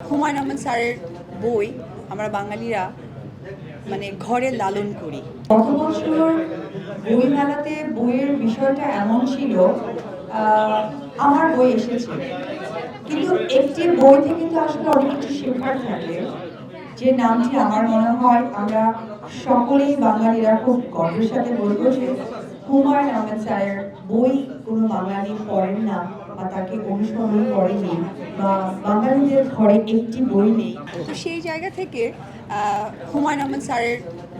হুমায়ুন আহমেদ স্যারের বই আমরা বাঙালিরা মানে ঘরে লালন করি। গত বছর বইমেলাতে বইয়ের বিষয়টা এমন ছিল, আমার বই এসেছে, কিন্তু একটি বই থেকে তো আসলে অনেক কিছু শেখার থাকে, যে নামটি আমার মনে হয় আমরা সকলেই বাঙালিরা খুব গর্বের সাথে বলবো যে হুমায়ুন আহমেদ স্যারের বই কোনো বাঙালি পড়েন না বা তাকে অনুসরণ করেনি, বা বাঙালিদের ঘরে একটি বই নেই। তো সেই জায়গা থেকে হুমায়ুন আহমেদ স্যারের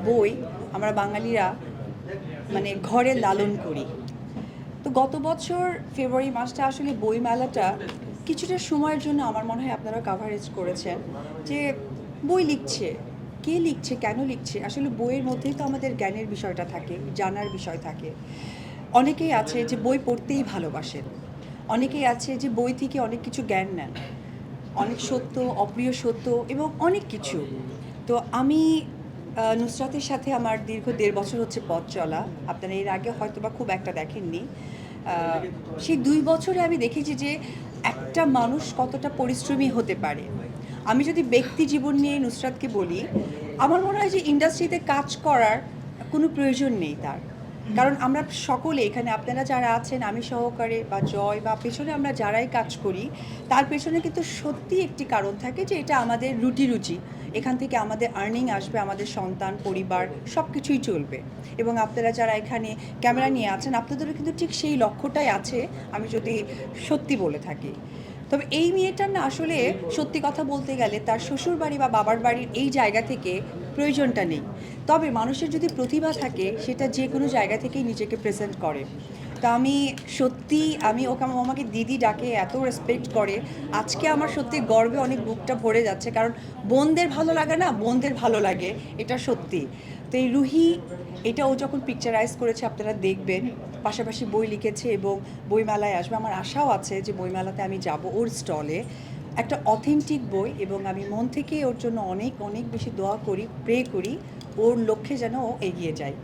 বই আমরা বাঙালিরা মানে ঘরে লালন করি। তো গত বছর ফেব্রুয়ারি মাসটা আসলে বইমেলাটা কিছুটা সময়ের জন্য আমার মনে হয় আপনারা কাভারেজ করেছেন যে বই লিখছে, কে লিখছে, কেন লিখছে। আসলে বইয়ের মধ্যেই তো আমাদের জ্ঞানের বিষয়টা থাকে, জানার বিষয় থাকে। অনেকেই আছে যে বই পড়তেই ভালোবাসেন, অনেকেই আছে যে বই থেকে অনেক কিছু জ্ঞান নেন, অনেক সত্য, অপ্রিয় সত্য এবং অনেক কিছু। তো আমি নুসরাতের সাথে আমার দীর্ঘ ১.৫ বছর হচ্ছে পথ চলা। আপনারা এর আগে হয়তো বা খুব একটা দেখেননি। সেই ২ বছরে আমি দেখেছি যে একটা মানুষ কতটা পরিশ্রমী হতে পারে। আমি যদি ব্যক্তি জীবন নিয়ে নুসরাতকে বলি, আমার মনে হয় যে ইন্ডাস্ট্রিতে কাজ করার কোনো প্রয়োজন নেই তার। কারণ আমরা সকলে এখানে আপনারা যারা আছেন, আমি সহকারে বা জয় বা পেছনে আমরা যারাই কাজ করি, তার পেছনে কিন্তু সত্যি একটি কারণ থাকে যে এটা আমাদের রুটি এখান থেকে আমাদের আর্নিং আসবে, আমাদের সন্তান পরিবার সব কিছুই চলবে। এবং আপনারা যারা এখানে ক্যামেরা নিয়ে আছেন, আপনাদেরও কিন্তু ঠিক সেই লক্ষ্যটাই আছে, আমি যদি সত্যি বলে থাকি। তবে এই মেয়েটার না আসলে সত্যি কথা বলতে গেলে তার শ্বশুর বাড়ি বা বাবার বাড়ির এই জায়গা থেকে প্রয়োজনটা নেই। তবে মানুষের যদি প্রতিভা থাকে সেটা যে কোনো জায়গা থেকেই নিজেকে প্রেজেন্ট করে। তো আমি সত্যি ওকে আমাকে দিদি ডাকে, এত রেসপেক্ট করে। আজকে আমার সত্যি গর্বে অনেক বুকটা ভরে যাচ্ছে, কারণ বোনদের ভালো লাগে না, বোনদের ভালো লাগে, এটা সত্যি। তো এই রুহি, এটা ও যখন পিকচারাইজ করেছে আপনারা দেখবেন, পাশাপাশি বই লিখেছে এবং বইমেলায় আসবে। আমার আশাও আছে যে বইমেলাতে আমি যাব ওর স্টলে। একটা অথেন্টিক বই, এবং আমি মন থেকে ওর জন্য অনেক অনেক বেশি দোয়া করি, প্রে করি ওর লক্ষ্যে যেন ও এগিয়ে যায়।